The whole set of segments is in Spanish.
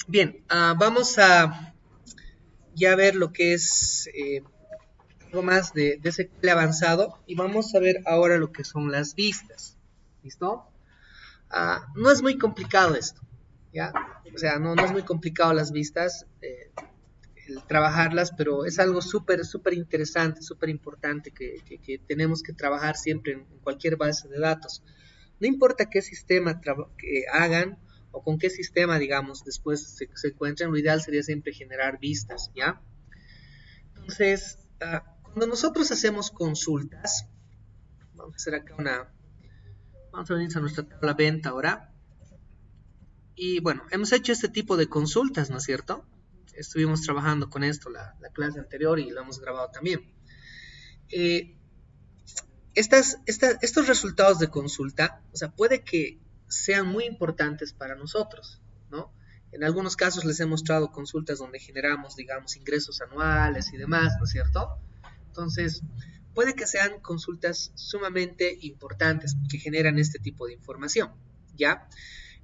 Bien, vamos a ya ver lo que es algo más de SQL avanzado y vamos a ver ahora lo que son las vistas. ¿Listo? No es muy complicado esto, ¿ya? O sea, no es muy complicado las vistas, el trabajarlas, pero es algo súper interesante, súper importante que tenemos que trabajar siempre en cualquier base de datos. No importa qué sistema que hagan o con qué sistema, digamos, después se encuentren, lo ideal sería siempre generar vistas, ¿ya? Entonces, cuando nosotros hacemos consultas, vamos a hacer acá vamos a venir a nuestra tabla venta ahora. Y bueno, hemos hecho este tipo de consultas, ¿no es cierto? Estuvimos trabajando con esto la clase anterior y lo hemos grabado también. Eh, estos resultados de consulta, o sea, puede que sean muy importantes para nosotros, ¿no? En algunos casos les he mostrado consultas donde generamos, digamos, ingresos anuales y demás, ¿no es cierto? Entonces, puede que sean consultas sumamente importantes que generan este tipo de información, ¿ya?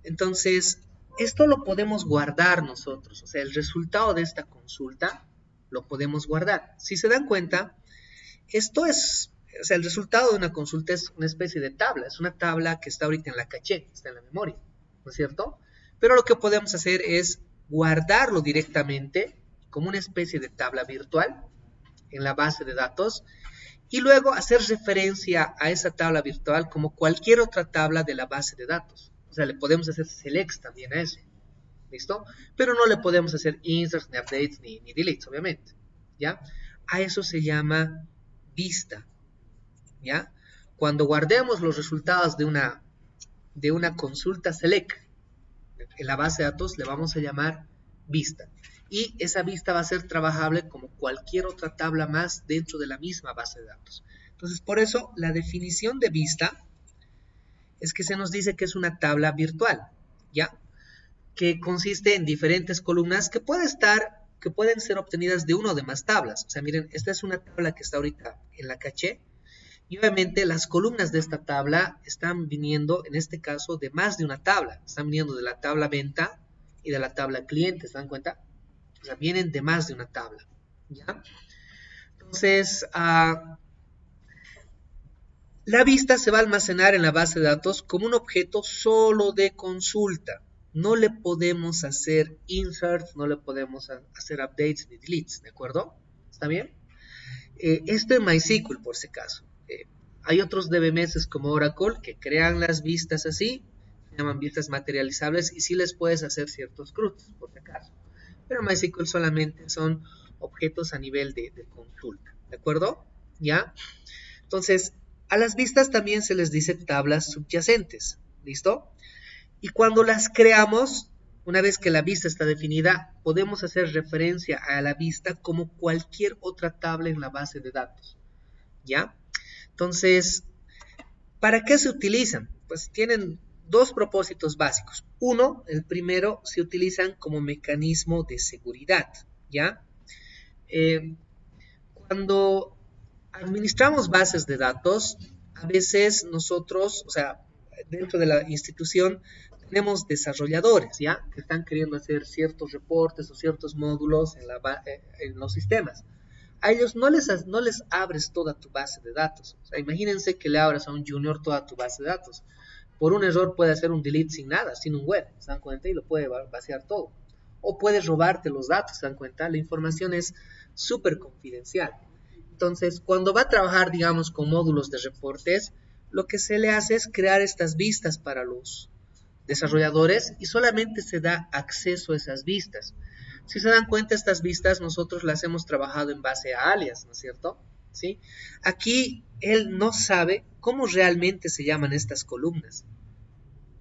Entonces, esto lo podemos guardar nosotros, o sea, el resultado de esta consulta lo podemos guardar. Si se dan cuenta, esto es, o sea, el resultado de una consulta es una especie de tabla, es una tabla que está ahorita en la caché, está en la memoria, ¿no es cierto? Pero lo que podemos hacer es guardarlo directamente como una especie de tabla virtual en la base de datos y luego hacer referencia a esa tabla virtual como cualquier otra tabla de la base de datos. O sea, le podemos hacer selects también a eso, ¿listo? Pero no le podemos hacer inserts, ni updates, ni deletes, obviamente, ¿ya? A eso se llama vista, ¿ya? Cuando guardemos los resultados de una consulta select en la base de datos, le vamos a llamar vista. Y esa vista va a ser trabajable como cualquier otra tabla más dentro de la misma base de datos. Entonces, por eso, la definición de vista es que se nos dice que es una tabla virtual, ¿ya? Que consiste en diferentes columnas que pueden ser obtenidas de una o de más tablas. O sea, miren, esta es una tabla que está ahorita en la caché y obviamente las columnas de esta tabla están viniendo, en este caso, de más de una tabla. Están viniendo de la tabla venta y de la tabla cliente, ¿se dan cuenta? O sea, vienen de más de una tabla, ¿ya? Entonces, la vista se va a almacenar en la base de datos como un objeto solo de consulta. No le podemos hacer inserts, no le podemos hacer updates ni deletes, ¿de acuerdo? ¿Está bien? Esto en MySQL, por si acaso. Hay otros DBMS como Oracle que crean las vistas así, se llaman vistas materializables y sí les puedes hacer ciertos CRUDs, por si acaso. Pero en MySQL solamente son objetos a nivel de consulta, ¿de acuerdo? ¿Ya? Entonces, a las vistas también se les dice tablas subyacentes, ¿listo? Y cuando las creamos, una vez que la vista está definida, podemos hacer referencia a la vista como cualquier otra tabla en la base de datos, ¿ya? Entonces, ¿para qué se utilizan? Pues tienen dos propósitos básicos. Uno, el primero, se utilizan como mecanismo de seguridad, ¿ya? Eh, Cuando administramos bases de datos, a veces nosotros, o sea, dentro de la institución, tenemos desarrolladores, ¿ya? Que están queriendo hacer ciertos reportes o ciertos módulos en los sistemas. A ellos no les abres toda tu base de datos. O sea, imagínense que le abras a un junior toda tu base de datos. Por un error puede hacer un delete sin nada, sin un web, ¿se dan cuenta? Y lo puede vaciar todo. O puede robarte los datos, ¿se dan cuenta? La información es súper confidencial. Entonces, cuando va a trabajar, digamos, con módulos de reportes, lo que se le hace es crear estas vistas para los desarrolladores y solamente se da acceso a esas vistas. Si se dan cuenta, estas vistas nosotros las hemos trabajado en base a alias, ¿no es cierto? ¿Sí? Aquí él no sabe cómo realmente se llaman estas columnas.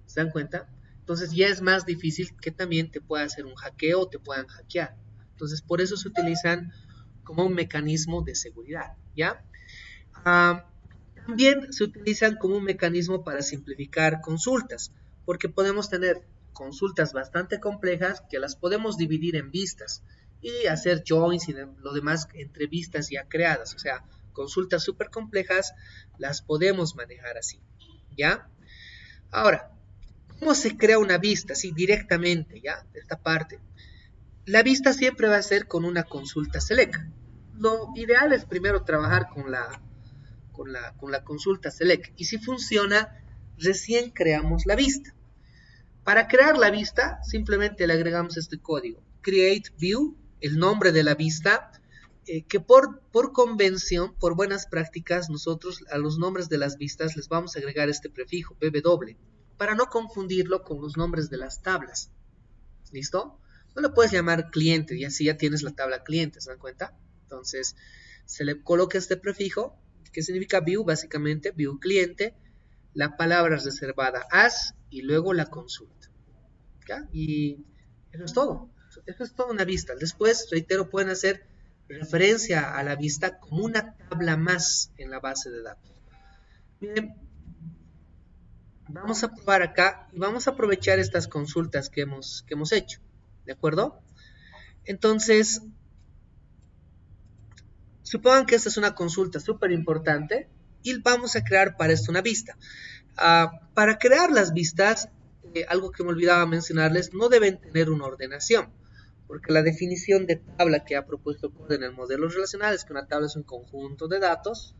¿Se dan cuenta? Entonces ya es más difícil que también te pueda hacer un hackeo o te puedan hackear. Entonces por eso se utilizan como un mecanismo de seguridad, ¿ya? Ah, También se utilizan como un mecanismo para simplificar consultas, porque podemos tener consultas bastante complejas que las podemos dividir en vistas y hacer joins y lo demás entre vistas ya creadas. O sea, consultas súper complejas las podemos manejar así, ¿ya? Ahora, ¿Cómo se crea una vista? Sí, directamente, ¿ya? Esta parte. La vista siempre va a ser con una consulta select. Lo ideal es primero trabajar con la consulta select. Y si funciona, recién creamos la vista. Para crear la vista, simplemente le agregamos este código. Create view, el nombre de la vista, que por convención, por buenas prácticas, nosotros a los nombres de las vistas les vamos a agregar este prefijo, ww, para no confundirlo con los nombres de las tablas. ¿Listo? No le puedes llamar cliente, y así ya tienes la tabla cliente, ¿se dan cuenta? Entonces, se le coloca este prefijo, que significa view, básicamente, view cliente, la palabra reservada as, y luego la consulta. ¿Ya? Y eso es todo. Eso es toda una vista. Después, reitero, pueden hacer referencia a la vista como una tabla más en la base de datos. Miren, vamos a probar acá y vamos a aprovechar estas consultas que hemos hecho. ¿De acuerdo? Entonces, supongan que esta es una consulta súper importante y vamos a crear para esto una vista. Para crear las vistas, algo que me olvidaba mencionarles, no deben tener una ordenación, porque la definición de tabla que ha propuesto Code en el modelo relacional es que una tabla es un conjunto de datos,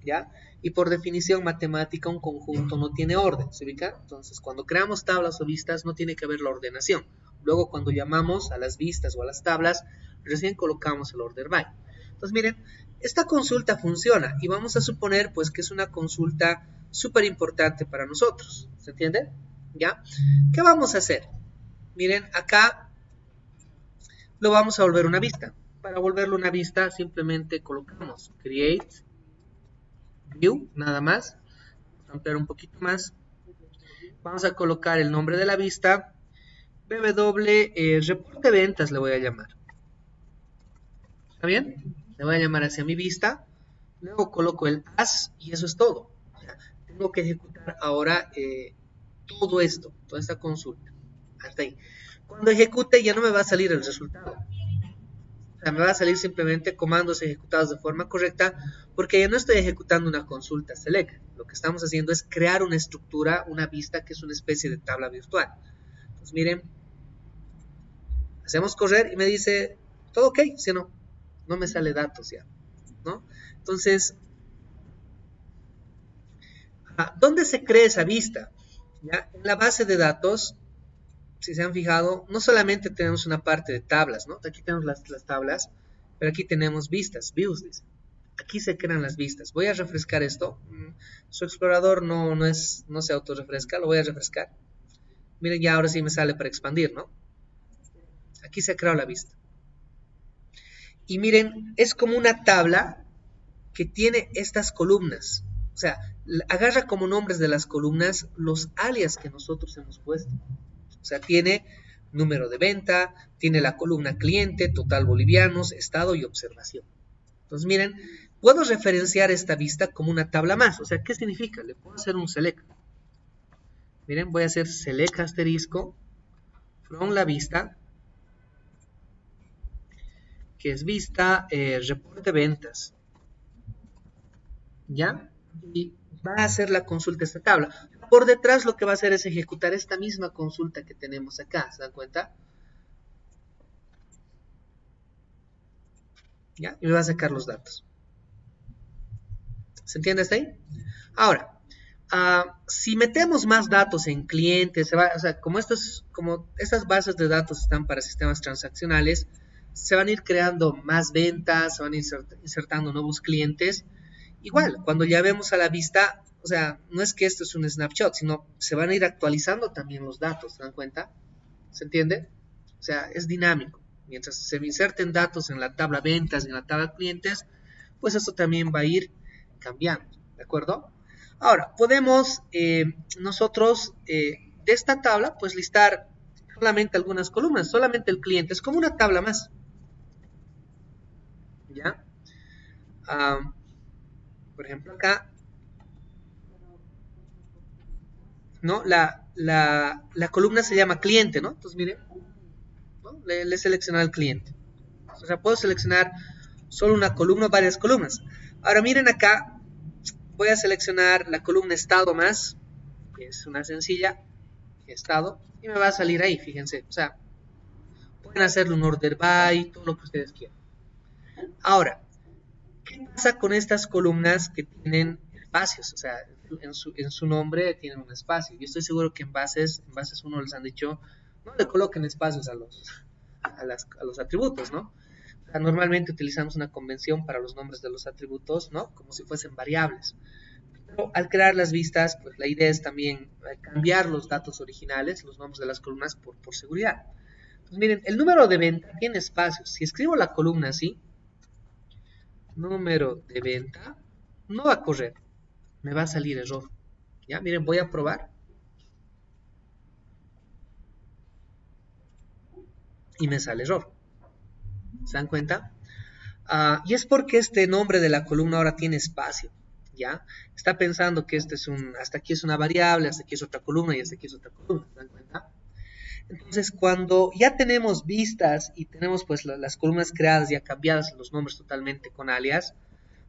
¿ya? Y por definición matemática un conjunto no tiene orden, ¿se ubica? Entonces, cuando creamos tablas o vistas no tiene que haber la ordenación. Luego, cuando llamamos a las vistas o a las tablas, recién colocamos el order by. Entonces, miren, esta consulta funciona y vamos a suponer pues que es una consulta súper importante para nosotros, ¿se entiende? ¿Ya? ¿Qué vamos a hacer? Miren, acá lo vamos a volver una vista. Para volverlo una vista simplemente colocamos create view, nada más. Vamos a ampliar un poquito más. Vamos a colocar el nombre de la vista, reporte ventas le voy a llamar. ¿Está bien? Le voy a llamar hacia mi vista. Luego coloco el as y eso es todo. O sea, tengo que ejecutar ahora todo esto, toda esta consulta. Hasta ahí. Cuando ejecute ya no me va a salir el resultado. O sea, me va a salir simplemente comandos ejecutados de forma correcta porque ya no estoy ejecutando una consulta select. Lo que estamos haciendo es crear una estructura, una vista que es una especie de tabla virtual. Entonces miren, hacemos correr y me dice, todo ok, si no, no me sale datos ya, ¿no? Entonces, ¿dónde se crea esa vista? ¿Ya? En la base de datos, si se han fijado, no solamente tenemos una parte de tablas, ¿no? Aquí tenemos las tablas, pero aquí tenemos vistas, views, dice. Aquí se crean las vistas. Voy a refrescar esto. Su explorador no se autorrefresca, lo voy a refrescar. Miren, ya ahora sí me sale para expandir, ¿no? Aquí se ha creado la vista. Y miren, es como una tabla que tiene estas columnas. O sea, agarra como nombres de las columnas los alias que nosotros hemos puesto. O sea, tiene número de venta, tiene la columna cliente, total bolivianos, estado y observación. Entonces, miren, puedo referenciar esta vista como una tabla más. O sea, ¿qué significa? Le puedo hacer un select. Miren, voy a hacer select asterisco from la vista, que es vista reporte ventas. ¿Ya? Y va a hacer la consulta a esta tabla. Por detrás lo que va a hacer es ejecutar esta misma consulta que tenemos acá, ¿se dan cuenta? ¿Ya? Y me va a sacar los datos. ¿Se entiende hasta ahí? Ahora, si metemos más datos en clientes, o sea, como estas bases de datos están para sistemas transaccionales, se van a ir creando más ventas, se van a ir insertando nuevos clientes. Igual, cuando ya vemos a la vista, o sea, no es que esto es un snapshot, sino se van a ir actualizando también los datos, ¿se dan cuenta? ¿Se entiende? O sea, es dinámico. Mientras se inserten datos en la tabla ventas y en la tabla clientes, pues eso también va a ir cambiando, ¿de acuerdo? Ahora, podemos nosotros de esta tabla, pues listar solamente algunas columnas, solamente el cliente, es como una tabla más. ¿Ya? Por ejemplo, acá, ¿no? La columna se llama cliente, ¿no? Entonces, miren, ¿no? Le he seleccionado al cliente. O sea, puedo seleccionar solo una columna o varias columnas. Ahora, miren acá, voy a seleccionar la columna estado más, que es una sencilla, estado, y me va a salir ahí, fíjense. O sea, pueden hacerle un order by, todo lo que ustedes quieran. Ahora, ¿qué pasa con estas columnas que tienen espacios? O sea, en su nombre tienen un espacio. Yo estoy seguro que en bases 1 les han dicho, no le coloquen espacios a los atributos, ¿no? O sea, normalmente utilizamos una convención para los nombres de los atributos, ¿no? Como si fuesen variables. Pero al crear las vistas, pues la idea es también cambiar los datos originales, los nombres de las columnas, por seguridad. Entonces, miren, el número de venta tiene espacios. Si escribo la columna así, número de venta, no va a correr, me va a salir error. Ya, miren, voy a probar. Y me sale error. ¿Se dan cuenta? Y es porque este nombre de la columna ahora tiene espacio. ¿Ya? Está pensando que este es hasta aquí es una variable, hasta aquí es otra columna y hasta aquí es otra columna. ¿Se dan cuenta? Entonces, cuando ya tenemos vistas y tenemos pues las columnas creadas ya cambiadas, los nombres totalmente con alias,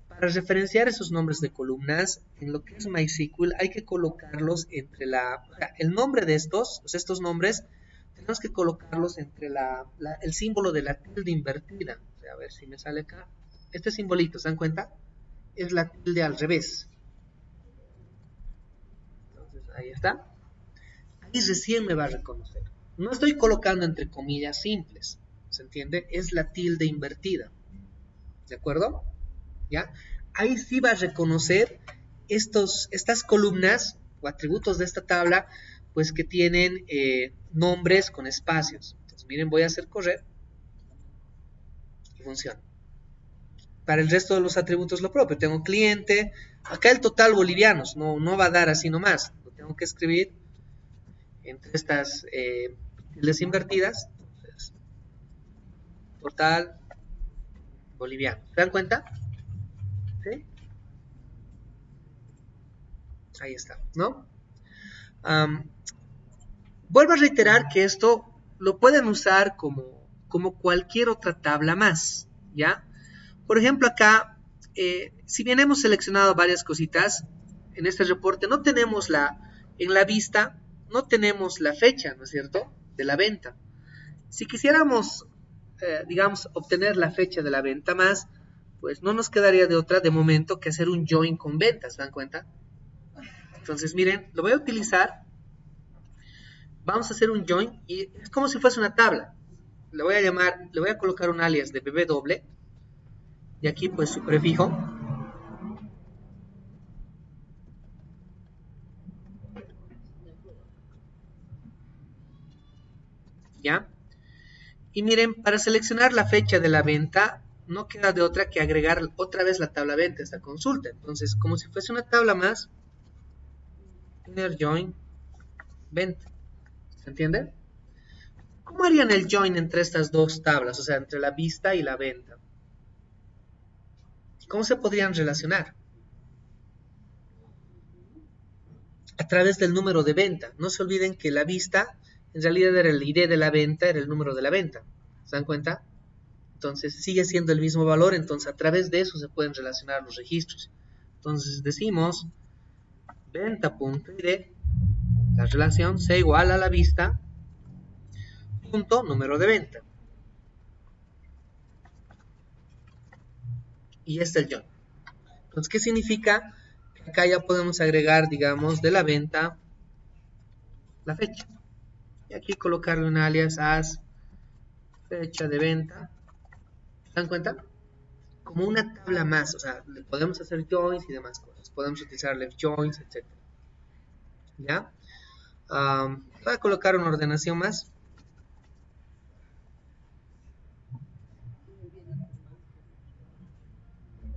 para referenciar esos nombres de columnas, en lo que es MySQL hay que colocarlos entre el nombre de estos, o sea, estos nombres, tenemos que colocarlos entre el símbolo de la tilde invertida. O sea, a ver si me sale acá. Este simbolito, ¿se dan cuenta? Es la tilde al revés. Entonces, ahí está. Ahí recién me va a reconocer. No estoy colocando entre comillas simples, ¿se entiende? Es la tilde invertida. ¿De acuerdo? ¿Ya? Ahí sí va a reconocer estas columnas o atributos de esta tabla, pues que tienen nombres con espacios. Entonces, miren, voy a hacer correr y funciona. Para el resto de los atributos lo propio. Tengo cliente, acá el total bolivianos, no va a dar así nomás. Lo tengo que escribir entre estas tildes invertidas. Entonces, total boliviano. ¿Se dan cuenta? ¿Sí? Ahí está, ¿no? Vuelvo a reiterar que esto lo pueden usar como cualquier otra tabla más, ¿ya? Por ejemplo, acá, si bien hemos seleccionado varias cositas, en este reporte no tenemos en la vista, no tenemos la fecha, ¿no es cierto?, de la venta. Si quisiéramos, digamos, obtener la fecha de la venta más, pues no nos quedaría de otra de momento que hacer un join con ventas, ¿se dan cuenta? Entonces, miren, lo voy a utilizar. Vamos a hacer un join y es como si fuese una tabla. Le voy a colocar un alias de ww y aquí pues su prefijo. ¿Ya? Y miren, para seleccionar la fecha de la venta, no queda de otra que agregar otra vez la tabla venta a esta consulta. Entonces, como si fuese una tabla más, inner join venta. ¿Se entiende? ¿Cómo harían el join entre estas dos tablas? O sea, entre la vista y la venta. ¿Cómo se podrían relacionar? A través del número de venta. No se olviden que la vista en realidad era el ID de la venta, era el número de la venta. ¿Se dan cuenta? Entonces sigue siendo el mismo valor, entonces a través de eso se pueden relacionar los registros. Entonces decimos venta.id, la relación sea igual a la vista punto número de venta. Y este es el join. Entonces, ¿qué significa? Acá ya podemos agregar, digamos, de la venta la fecha. Y aquí colocarle un alias as fecha de venta. ¿Se dan cuenta? Como una tabla más, o sea, le podemos hacer joins y demás cosas. Podemos utilizar left joins, etc. ¿Ya? Voy a colocar una ordenación más.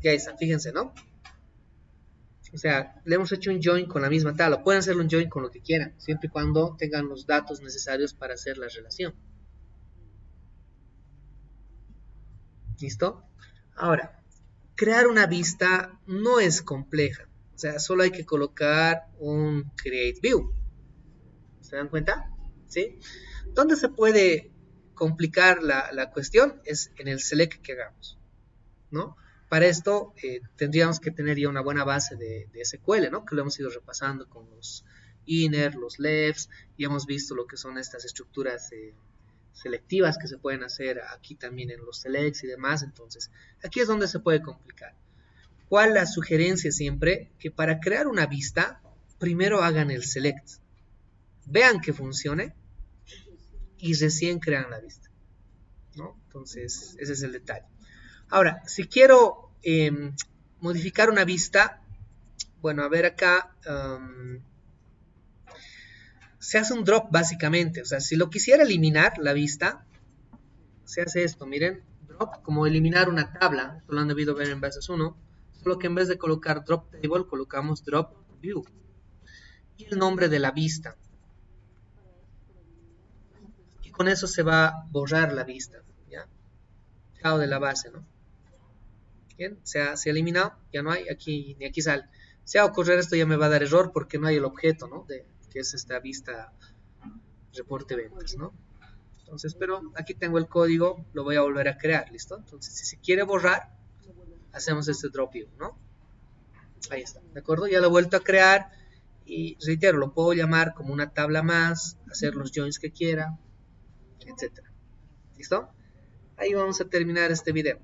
Ya está, fíjense, ¿no? O sea, le hemos hecho un join con la misma tabla. Pueden hacerle un join con lo que quieran, siempre y cuando tengan los datos necesarios para hacer la relación. ¿Listo? Ahora, crear una vista no es compleja. O sea, solo hay que colocar un create view. ¿Se dan cuenta? ¿Sí? ¿Dónde se puede complicar la cuestión? Es en el select que hagamos, ¿no? Para esto tendríamos que tener ya una buena base de SQL, ¿no? Que lo hemos ido repasando con los inner, los lefts, y hemos visto lo que son estas estructuras selectivas que se pueden hacer aquí también en los selects y demás. Entonces, aquí es donde se puede complicar. ¿Cuál la sugerencia siempre? Que para crear una vista, primero hagan el select, vean que funcione y recién crean la vista, ¿no? Entonces, ese es el detalle. Ahora, si quiero modificar una vista, bueno, a ver acá, se hace un drop básicamente. O sea, si lo quisiera eliminar la vista, se hace esto, miren, drop, como eliminar una tabla. Esto lo han debido ver en Bases 1, solo que en vez de colocar drop table, colocamos drop view y el nombre de la vista. Y con eso se va a borrar la vista, ¿ya? Chao de la base, ¿no? Bien, se ha eliminado, ya no hay, aquí ni aquí sale. Si hago correr esto ya me va a dar error porque no hay el objeto, ¿no? Que es esta vista reporte ventas, ¿no? Entonces, pero aquí tengo el código, lo voy a volver a crear, ¿listo? Entonces, si se quiere borrar, hacemos este drop view, ¿no? Ahí está, ¿de acuerdo? Ya lo he vuelto a crear y reitero, lo puedo llamar como una tabla más, hacer los joins que quiera, etcétera. ¿Listo? Ahí vamos a terminar este video.